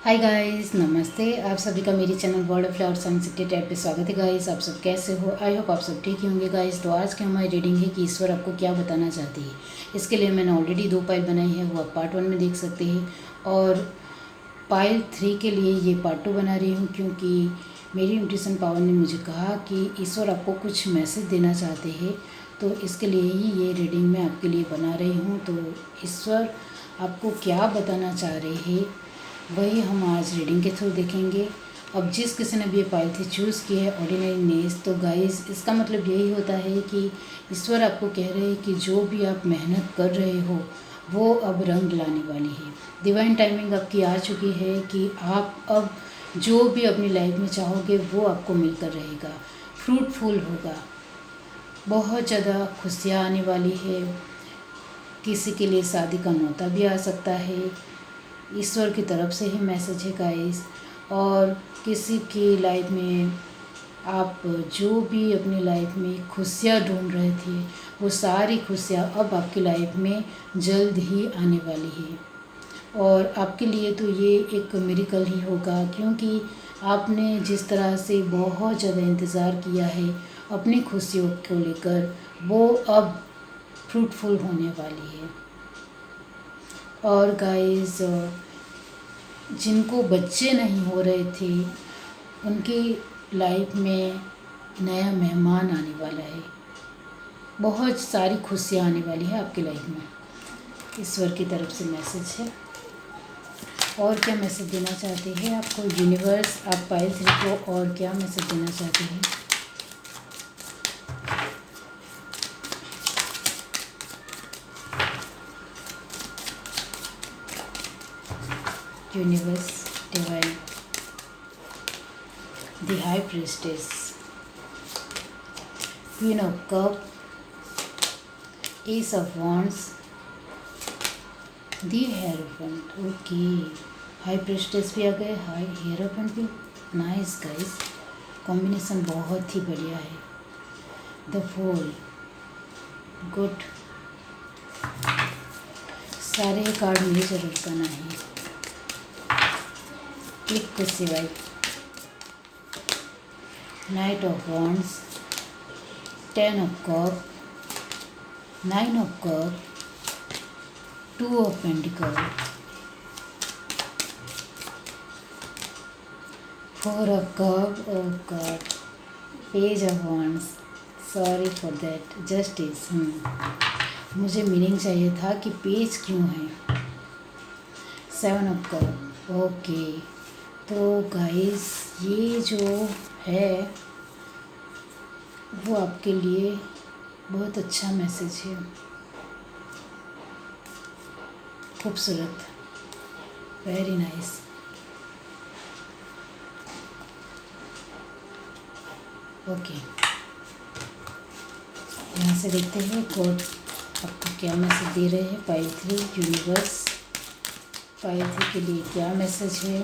Hi guys, नमस्ते। आप सभी का मेरे channel world of flowers and city type पे स्वागत है गाइस। आप सब कैसे हो? आई होप आप सब ठीक ही होंगे गाइस। तो आज की हमारी रीडिंग है कि ईश्वर आपको क्या बताना चाहती है। इसके लिए मैंने ऑलरेडी 2 पाइल बनाई है, वो आप पार्ट 1 में देख सकते हैं। और पाइल 3 के लिए ये पार्ट 2 बना रही हूँ, क्योंकि मेरी इंट्यूशन पावर ने मुझे कहा कि ईश्वर आपको कुछ मैसेज देना चाहते हैं। तो इसके लिए ही ये रीडिंग मैं आपके लिए बना रही हूँ। तो ईश्वर आपको क्या बताना चाह रहे हैं, वही हम आज रीडिंग के थ्रू देखेंगे। अब जिस किसी ने भी ये पाइल थी चूज़ की है ऑर्डिनरी नेस, तो गाइस इसका मतलब यही होता है कि ईश्वर आपको कह रहे हैं कि जो भी आप मेहनत कर रहे हो वो अब रंग लाने वाली है। डिवाइन टाइमिंग आपकी आ चुकी है कि आप अब जो भी अपनी लाइफ में चाहोगे वो आपको मिलकर रहेगा, फ्रूटफुल होगा, बहुत ज़्यादा खुशियाँ आने वाली है। किसी के लिए शादी का न्योता भी आ सकता है, ईश्वर की तरफ से ही मैसेज है गाइस। और किसी की लाइफ में आप जो भी अपनी लाइफ में खुशियाँ ढूंढ रहे थे, वो सारी खुशियाँ अब आपकी लाइफ में जल्द ही आने वाली है। और आपके लिए तो ये एक मिरेकल ही होगा, क्योंकि आपने जिस तरह से बहुत ज़्यादा इंतज़ार किया है अपनी खुशियों को लेकर, वो अब फ्रूटफुल होने वाली है। और गाइस, जिनको बच्चे नहीं हो रहे थे उनकी लाइफ में नया मेहमान आने वाला है, बहुत सारी खुशियाँ आने वाली है आपकी लाइफ में। ईश्वर की तरफ से मैसेज है। और क्या मैसेज देना चाहते हैं आपको यूनिवर्स? आप पाइल 3 को और क्या मैसेज देना चाहते हैं? Universe, divine, the high priestess, queen of cup, ace of wands, the hierophant. Okay, high priestess भी आ गए, हाई हेरोफेंट भी। नाइस गाइस, कॉम्बिनेशन बहुत ही बढ़िया है। The fool, good. सारे कार्ड मुझे जरूर करना है, क्लिक को सिवाय। Knight of wands, 10 of cup, 9 of cup, 2 of pentacle, 4 of cup, oh God, page of wands. Sorry for that, justice. मुझे मीनिंग चाहिए था कि पेज क्यों है। 7 ऑफ कप। ओके, तो गाइस ये जो है वो आपके लिए बहुत अच्छा मैसेज है, खूबसूरत, वेरी नाइस। ओके, यहाँ से देखते हैं गॉड आपको क्या मैसेज दे रहे हैं। पाइल 3 यूनिवर्स, पाइल 3 के लिए क्या मैसेज है?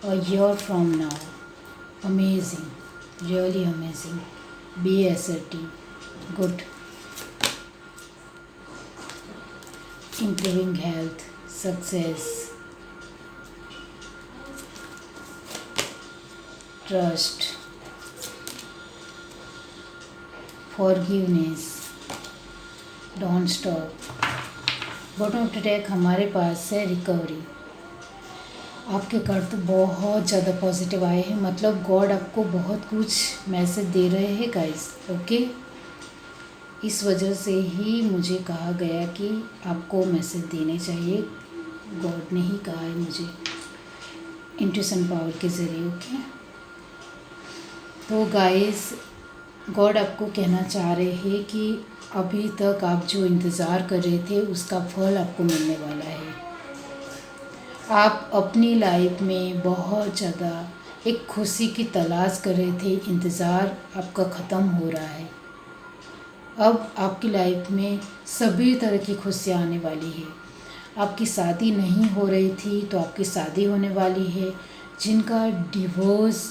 A year from now, amazing, really amazing, be assertive, good, improving health, success, trust, forgiveness, don't stop। Bottom of the deck हमारे पास है रिकवरी। आपके कार्ड तो बहुत ज़्यादा पॉजिटिव आए हैं, मतलब गॉड आपको बहुत कुछ मैसेज दे रहे हैं गाइस। ओके, इस वजह से ही मुझे कहा गया कि आपको मैसेज देने चाहिए, गॉड ने ही कहा है मुझे इंट्यूशन पावर के ज़रिए। ओके, तो गाइस गॉड आपको कहना चाह रहे हैं कि अभी तक आप जो इंतज़ार कर रहे थे उसका फल आपको मिलने वाला है। आप अपनी लाइफ में बहुत ज़्यादा एक खुशी की तलाश कर रहे थे, इंतज़ार आपका ख़त्म हो रहा है। अब आपकी लाइफ में सभी तरह की खुशियाँ आने वाली है। आपकी शादी नहीं हो रही थी तो आपकी शादी होने वाली है। जिनका डिवोर्स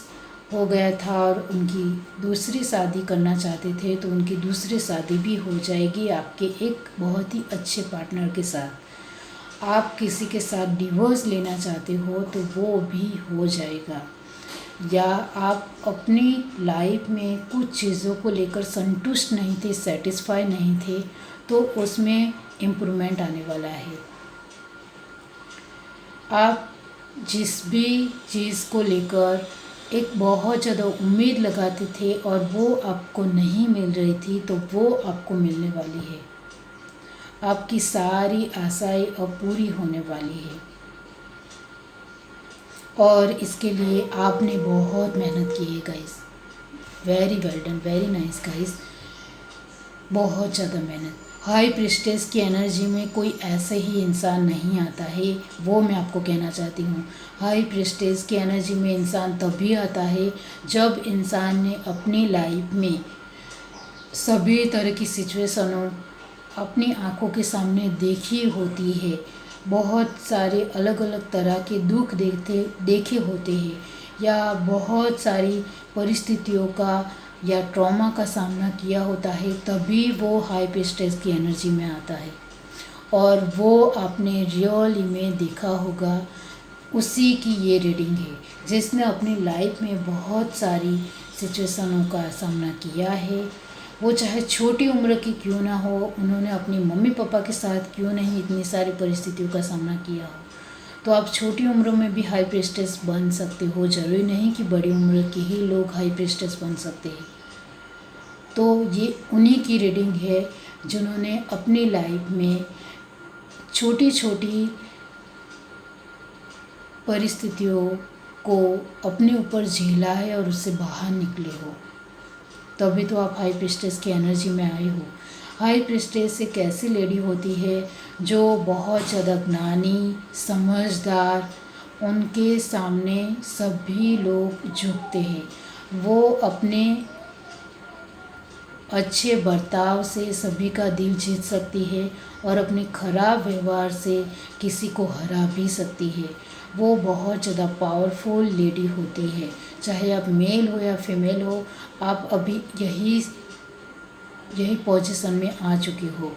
हो गया था और उनकी दूसरी शादी करना चाहते थे, तो उनकी दूसरी शादी भी हो जाएगी आपके एक बहुत ही अच्छे पार्टनर के साथ। आप किसी के साथ डिवोर्स लेना चाहते हो तो वो भी हो जाएगा, या आप अपनी लाइफ में कुछ चीज़ों को लेकर संतुष्ट नहीं थे, सेटिस्फाई नहीं थे, तो उसमें इम्प्रूवमेंट आने वाला है। आप जिस भी चीज़ को लेकर एक बहुत ज़्यादा उम्मीद लगाते थे और वो आपको नहीं मिल रही थी, तो वो आपको मिलने वाली है। आपकी सारी आशाएं अब पूरी होने वाली है और इसके लिए आपने बहुत मेहनत की है guys. Very well done, very nice guys, बहुत ज़्यादा मेहनत। हाई प्रिस्टेस की एनर्जी में कोई ऐसे ही इंसान नहीं आता है, वो मैं आपको कहना चाहती हूँ। हाई प्रिस्टेस की एनर्जी में इंसान तभी आता है जब इंसान ने अपनी लाइफ में सभी तरह की सिचुएशनों अपनी आंखों के सामने देखी होती है, बहुत सारे अलग अलग तरह के दुख देखे होते हैं, या बहुत सारी परिस्थितियों का या ट्रॉमा का सामना किया होता है, तभी वो हाई प्रिस्टेस की एनर्जी में आता है। और वो आपने रियल में देखा होगा, उसी की ये रीडिंग है जिसने अपनी लाइफ में बहुत सारी सिचुएशनों का सामना किया है। वो चाहे छोटी उम्र की क्यों ना हो, उन्होंने अपनी मम्मी पापा के साथ क्यों नहीं इतनी सारी परिस्थितियों का सामना किया हो, तो आप छोटी उम्र में भी हाई प्रिस्टेस बन सकते हो। ज़रूरी नहीं कि बड़ी उम्र के ही लोग हाई प्रिस्टेस बन सकते हैं। तो ये उन्हीं की रीडिंग है जिन्होंने अपनी लाइफ में छोटी छोटी परिस्थितियों को अपने ऊपर झेला है और उससे बाहर निकले हो, तभी तो आप हाई प्रिस्टेस की एनर्जी में आए हो। हाई प्रिस्टेस एक ऐसी लेडी होती है जो बहुत ज़्यादा ज्ञानी, समझदार, उनके सामने सभी लोग झुकते हैं। वो अपने अच्छे बर्ताव से सभी का दिल जीत सकती है और अपने खराब व्यवहार से किसी को हरा भी सकती है। वो बहुत ज़्यादा पावरफुल लेडी होती है, चाहे आप मेल हो या फीमेल हो, आप अभी यही पोजीशन में आ चुके हो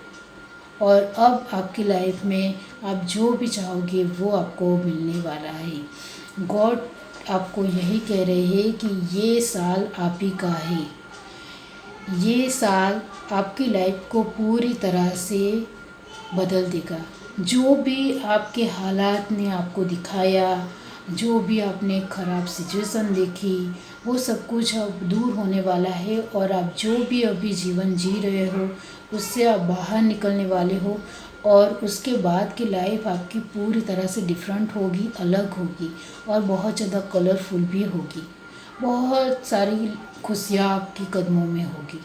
और अब आपकी लाइफ में आप जो भी चाहोगे वो आपको मिलने वाला है। गॉड आपको यही कह रहे हैं कि ये साल आप ही का है। ये साल आपकी लाइफ को पूरी तरह से बदल देगा। जो भी आपके हालात ने आपको दिखाया, जो भी आपने ख़राब सिचुएशन देखी, वो सब कुछ अब दूर होने वाला है और आप जो भी अभी जीवन जी रहे हो उससे आप बाहर निकलने वाले हो और उसके बाद की लाइफ आपकी पूरी तरह से डिफरेंट होगी, अलग होगी और बहुत ज़्यादा कलरफुल भी होगी। बहुत सारी खुशियाँ आपकी कदमों में होगी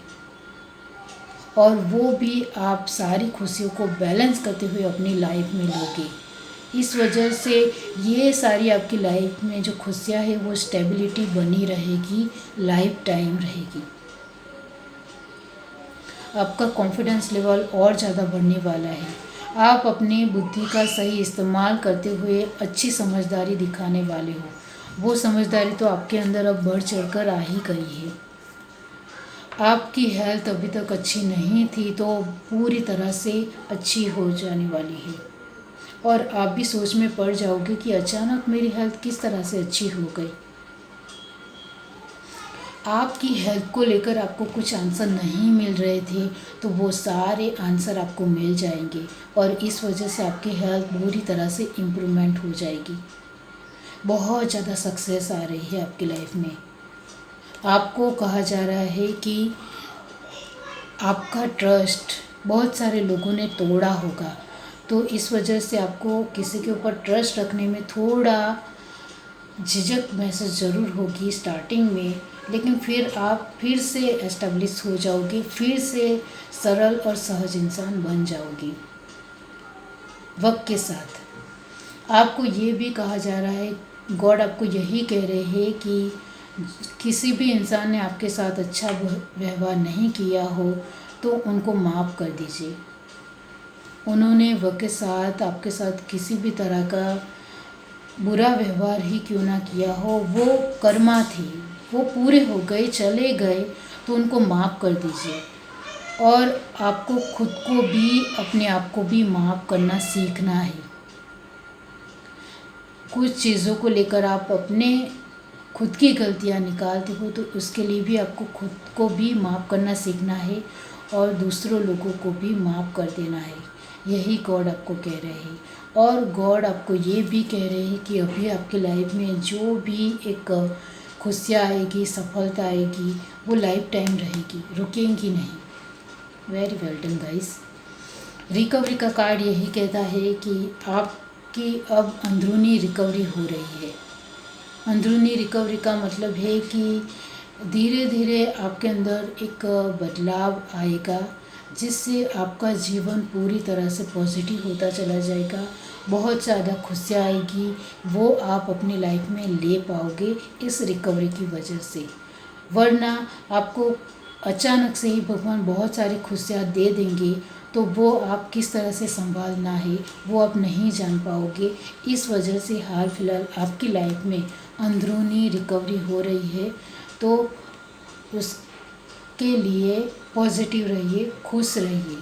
और वो भी आप सारी खुशियों को बैलेंस करते हुए अपनी लाइफ में लोगे। इस वजह से ये सारी आपकी लाइफ में जो खुशियाँ है वो स्टेबिलिटी बनी रहेगी, लाइफ टाइम रहेगी। आपका कॉन्फिडेंस लेवल और ज़्यादा बढ़ने वाला है। आप अपनी बुद्धि का सही इस्तेमाल करते हुए अच्छी समझदारी दिखाने वाले हो। वो समझदारी तो आपके अंदर अब बढ़ चढ़कर आ ही गई है। आपकी हेल्थ अभी तक अच्छी नहीं थी तो पूरी तरह से अच्छी हो जाने वाली है और आप भी सोच में पड़ जाओगे कि अचानक मेरी हेल्थ किस तरह से अच्छी हो गई। आपकी हेल्थ को लेकर आपको कुछ आंसर नहीं मिल रहे थे, तो वो सारे आंसर आपको मिल जाएंगे और इस वजह से आपकी हेल्थ पूरी तरह से इम्प्रूवमेंट हो जाएगी। बहुत ज़्यादा सक्सेस आ रही है आपकी लाइफ में। आपको कहा जा रहा है कि आपका ट्रस्ट बहुत सारे लोगों ने तोड़ा होगा, तो इस वजह से आपको किसी के ऊपर ट्रस्ट रखने में थोड़ा झिझक महसूस ज़रूर होगी स्टार्टिंग में, लेकिन फिर आप फिर से एस्टेब्लिश हो जाओगे, फिर से सरल और सहज इंसान बन जाओगी वक्त के साथ। आपको ये भी कहा जा रहा है, गॉड आपको यही कह रहे हैं कि किसी भी इंसान ने आपके साथ अच्छा व्यवहार नहीं किया हो तो उनको माफ़ कर दीजिए। उन्होंने वक्त के साथ आपके साथ किसी भी तरह का बुरा व्यवहार ही क्यों ना किया हो, वो कर्मा थी, वो पूरे हो गए, चले गए, तो उनको माफ़ कर दीजिए। और आपको खुद को भी, अपने आप को भी माफ़ करना सीखना है। कुछ चीज़ों को लेकर आप अपने खुद की गलतियाँ निकालते हो, तो उसके लिए भी आपको खुद को भी माफ़ करना सीखना है और दूसरों लोगों को भी माफ़ कर देना है। यही गॉड आपको कह रहे हैं। और गॉड आपको ये भी कह रहे हैं कि अभी आपकी लाइफ में जो भी एक खुशियाँ आएगी, सफलता आएगी, वो लाइफ टाइम रहेगी, रुकेंगी नहीं। Very well done guys. Recovery का कार्ड यही कहता है कि आपकी अब अंदरूनी रिकवरी हो रही है। अंदरूनी रिकवरी का मतलब है कि धीरे धीरे आपके अंदर एक बदलाव आएगा, जिससे आपका जीवन पूरी तरह से पॉजिटिव होता चला जाएगा। बहुत ज़्यादा खुशियाँ आएगी, वो आप अपनी लाइफ में ले पाओगे इस रिकवरी की वजह से। वरना आपको अचानक से ही भगवान बहुत सारी खुशियाँ दे देंगे, तो वो आप किस तरह से संभालना है वो आप नहीं जान पाओगे। इस वजह से हाल फिलहाल आपकी लाइफ में अंदरूनी रिकवरी हो रही है, तो उसके लिए पॉजिटिव रहिए, खुश रहिए।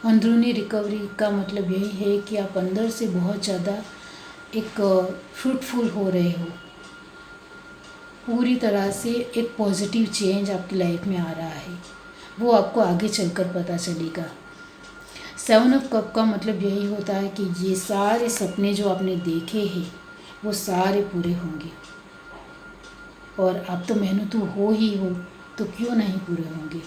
अंदरूनी रिकवरी का मतलब यही है कि आप अंदर से बहुत ज़्यादा एक फ्रूटफुल हो रहे हो, पूरी तरह से एक पॉजिटिव चेंज आपकी लाइफ में आ रहा है, वो आपको आगे चलकर पता चलेगा। 7 ऑफ कप का मतलब यही होता है कि ये सारे सपने जो आपने देखे हैं वो सारे पूरे होंगे, और आप तो मेहनतू हो ही हो, तो क्यों नहीं पूरे होंगे,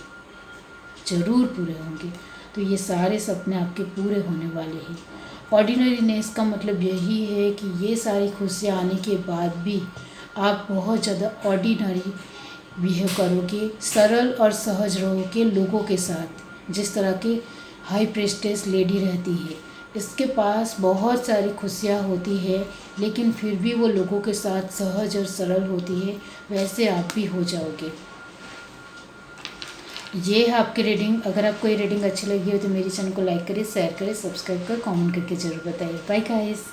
ज़रूर पूरे होंगे। तो ये सारे सपने आपके पूरे होने वाले हैं। ऑर्डिनरीनेस का मतलब यही है कि ये सारी खुशियाँ आने के बाद भी आप बहुत ज़्यादा ऑर्डिनरी बिहेव करोगे, सरल और सहज रहोगे लोगों के साथ। जिस तरह की हाई प्रेस्टेस लेडी रहती है, इसके पास बहुत सारी खुशियाँ होती है, लेकिन फिर भी वो लोगों के साथ सहज और सरल होती है, वैसे आप भी हो जाओगे। ये है आपकी रीडिंग। अगर आपको ये रीडिंग अच्छी लगी हो तो मेरे चैनल को लाइक करें, शेयर करें, सब्सक्राइब कर, कमेंट करके ज़रूर बताइए। Bye guys.